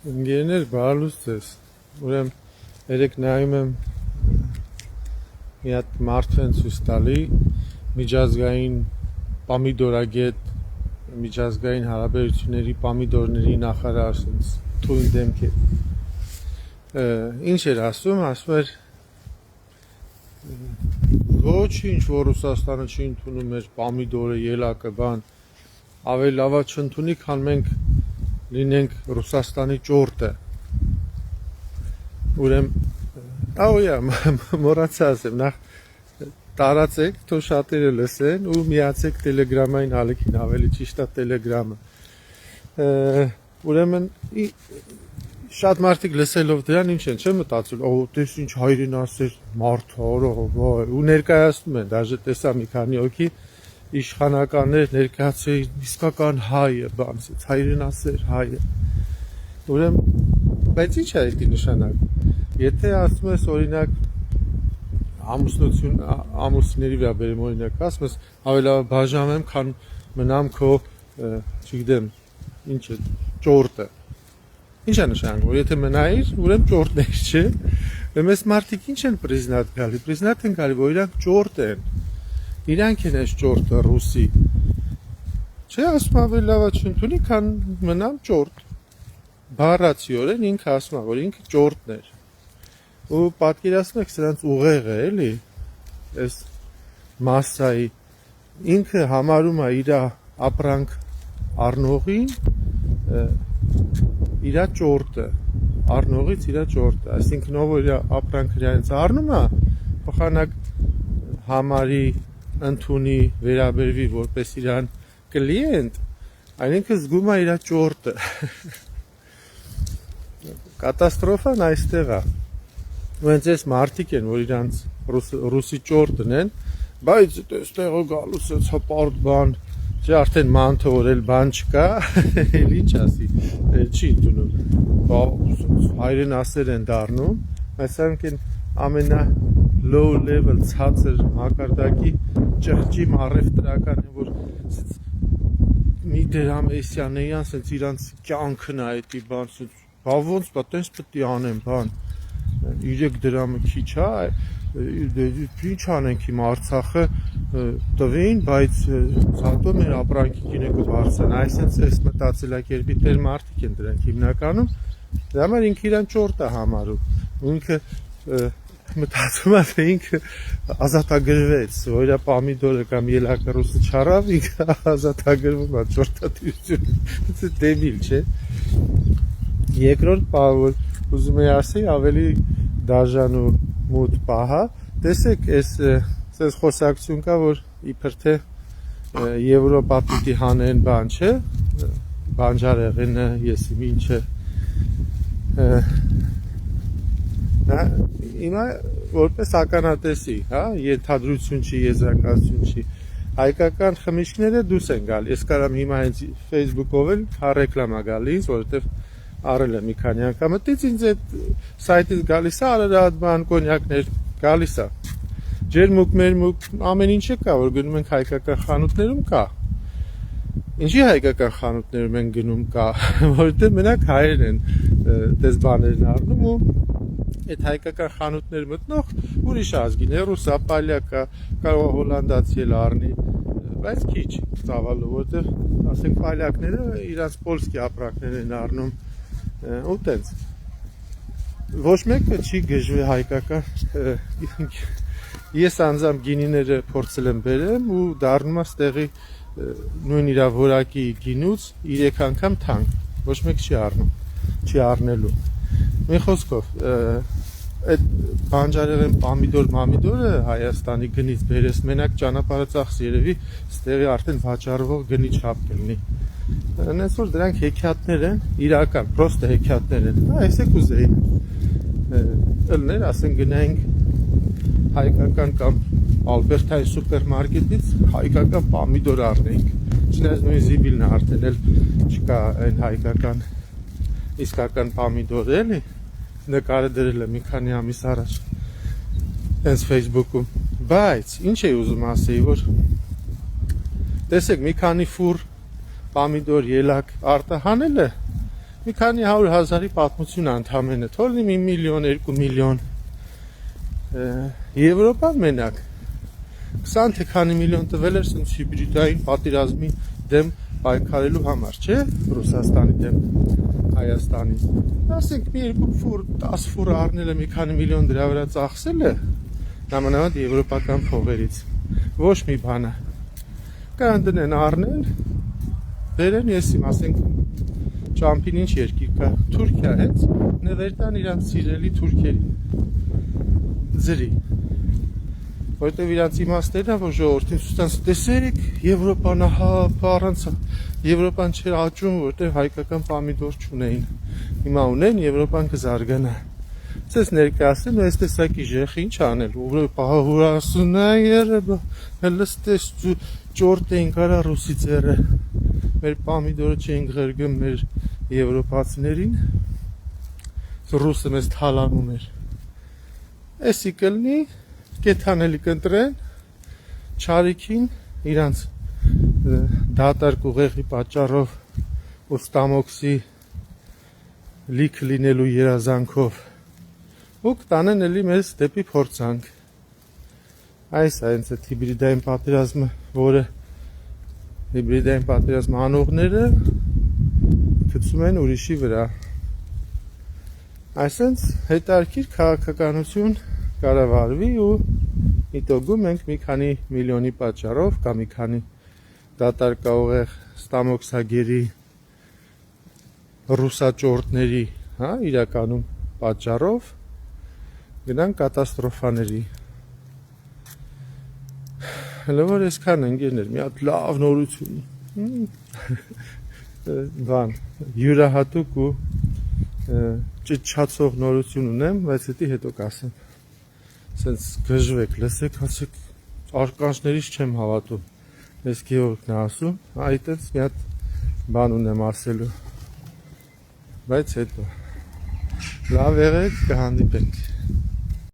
Ընկերներ, բարալուց ձեզ։ Ուրեմն երեք նայում եմ մի հատ մարդու են ցույց տալի միջազգային պամիդորագետ, միջազգային հարաբերությունների պամիդորների նախարար, ասենց թույն դեմք է։ Ինչ էր ասում էր ոչինչ, որ Ռուսաստանը չի ընդունում մեր պամիդորը, ելակը, բան, ավելի լավա չընդունի, քան մենք լինենք Ռուսաստանի ճորտը։ Ուրեմն, մոռացա ասեմ, նախ տարածեք, թող շատերը լսեն ու միացեք Telegram-ային ալիքին, ավելի ճիշտ է Telegram-ը։ Ուրեմն, շատ մարդիկ լսելով դրան ինչ են, չեմ մտածել, տես ինչ հայրենասեր մարդ է, ու ներկայացնում են, դաժե տեսա մի քանի հոգի իշխանականներ ներկայացրին իսկական հայը, բան, հայրենասեր հայը։ Ուրեմն, բայց ինչ է դա նշանակում։ Եթե ասում ես օրինակ ամուսինների վրա բերեմ օրինակ, ասում ես ավելի լավ բաժանեմ, քան մնամ քո, չգիտեմ, ինչ է, ճորտը։ Ինչ է նշանակում, որ եթե մնայիր, ուրեմն ճորտն ես, չէ։ Մեզ մարդիկ ինչ են պրիզնատ գալի, պրիզնատ են գալի, որ իրանք ճորտ են։ Իրանք են այս ճորտը ռուսի։ Չէ, ասում ավելի լավ չընդունի, քան մնամ ճորտ։ Բառացիորեն ինքը ասում է, որ ինքը ճորտն էր։ Ու պատկերացնեք սրանց ուղեղը, էլի, այս մասսայի, ինքը համարում է իր ապրանք առնողին իր ճորտը, առնողից իր ճորտը, այսինքն ով իր ապրանքը իրենց առնում է, փոխանակ համարի ընդունի, վերաբերվի որպես իրան կլիենտ, այնինքն զգում է իր ճորտը։ Կատաստրոֆան այստեղ է։ Ու հենց այս մարդիկ են, որ իրանց ռուսի ճորտն են, բայց այստեղը գալուս է հպարտ բան, չէ, արդեն մանթը որ էլ բան չկա, էլ ինչ ասի, չի ընդունում, հայրենասեր են դառնում, այսինք են ամենա low level ցածր մակարդակի ճղճի առևտրական են, որ մի դրամ էսյանեյան, սենց իրանց կյանքն է այդի բան, բա ոնց բա տենց պետք է անեմ, բան, 3 դրամը քիչ է, ինչ անենք իմ Արցախը տվին, բայց ցատո մեր ապրանքի գինեկը բարձրան, այսինքն այս մտածելակերպի տեր մարդիկ են դրանք հիմնականում, դրա համար ինքը իրան ճորտ է համարում, ինքը մտածում է, թե ինքը ազատագրվեց, որ իր պամիդորը կամ ելակը ռուսը չարավ, ինքը ազատագրվում է ճորտատիրություն, դեբիլ, չէ։ Երկրորդ պահը, որ ուզում էի ասել, ավելի դաժան ու մութ պահա, տեսեք, այս խոսակցություն կա, որ իբր թե Եվրոպա պիտի հանեն բան, չէ, բանջարեղենը, եսիմ ինչը, հիմա որպես ականատեսի, ենթադրություն չի, եզրակացություն չի, հայկական խմիչքները դուրս են գալի, ես կարամ հիմա հենց Facebook-ով էլ ռեկլամա գալիս, որովհետև արել եմ մի քանի անգամ, մտից ինձ այդ սայթից գալիս է, արարատ բան, կոնյակներ գալիս է, ջերմուկ, մերմուկ, ամեն ինչը կա, որ գնում ենք հայկական խանութներում կա, ինչի հայկական խանութներում են գնում կա, որովհետև մենակ հայերն են դες բաներն առնում ու այդ հայկական խանութներ մտնող ուրիշ ազգին է, ռուսա, պալյակա, կարող հոլանդացի էլ առնի, բայց քիչ ծավալը, որովհետև ասենք պալյակները իրանց պոլսկի ապրանքներ են առնում ու տենց ոչ մեկը չի գժվի հայկական ես անձամբ գինիները փորձել եմ բերեմ ու դառնում է ստեղի նույն իր որակի գինուց 3 անգամ թանկ ոչ մեկ չի առնում չի առնելու մի խոսքով այդ բանջարեղեն պամիդորը Հայաստանի գնից բերես մենակ ճանապարհը ծախս երևի ստեղի արդեն վաճառվող գնի չափ կլինի այնպես որ դրանք հեքիաթներ են իրական պրոստը հեքիաթներ են այսեք ուզեին ըլներ ասեն գնայինք հայկական կամ ալբերտային սուպերմարկետից հայկական պամիդոր առնենք չնայած նույն զիբիլն է արդեն էլ չկա այն հայկական իսկական պամիդորը էլի նկարը դրել եմ մի քանի ամիս առաջ հենց Facebook-ում բայց ինչ էի ուզում ասեի որ տեսեք մի քանի ֆուր պամիդոր ելակ արտահանելը մի քանի 100,000-ի պատմություն ընդամենը, թողնի 1 միլիոն, 2 միլիոն։ Եվրոպան մենակ 20 թե քանի միլիոն տվել էր սենց հիբրիդային պատերազմի դեմ պայքարելու համար, չէ՞, Ռուսաստանի դեմ Հայաստանի։ Ասենք մի 2 ֆուր, 10 ֆուր առնել է մի քանի միլիոն դրա վրա ծախսել է, նամանավանդ եվրոպական փողերից։ Ոչ մի բանը։ Կան դնեն առնեն, բերեն, ես իմ ասենք ճամփին ինչ երկիր կա, Թուրքիա հենց, ներտան իրանց սիրելի թուրքերին։ Ձրի։ Որտեւ իրանց իմաստն է, որ ժողովրդին ցույց տեսեք, Եվրոպան ահա առանց Եվրոպան չէր աճում, որտեւ հայկական պամիդոր չունեին։ Հիմա ունեն, Եվրոպան կզարգանա։ Ցես ներկայացնում այս տեսակի ժեխ ինչ անել, ուրասուն է երբ հլստես ճորտ էին կարա ռուսի ձեռը։ Մեր պամիդորը չենք ղրգում մեր եվրոպացիներին, ռուսը մեզ թալանում էր։ Էսի կլնի, կեթանելի կընտրեն, չարիքին, իրանց դատարկ ուղեղի պատճառով ու ստամոքսի լիք լինելու երազանքով ու կտանեն էլի մեզ դեպի փորձանք։ Այս է հենց այդ հիբրիդային պատերազմը, որը հիբրիդային պատերազմ անողները գցում են ուրիշի վրա։ Այսինքն հետարքիր քաղաքականություն կառավարվի ու իտոգում մենք մի քանի միլիոնի պատճառով կամ մի քանի դատարկաուղեղ ստամոքսագերի ռուսաճորտների, հա, իրականում պատճառով գնան կատաստրոֆաների։ Հələ որ այսքան ընկերներ, մի հատ լավ նորություն։ Բան, յուրահատուկ ու ճիճացող նորություն ունեմ, բայց հետո կասեմ։ Սենց գժվեք, լսեք, ասեք, արկանջներից չեմ հավատում։ Ես Գեորգն է ասում, այդպես մի հատ բան ունեմ ասելու։ Բայց հետո լավ եղեք, կհանդիպենք։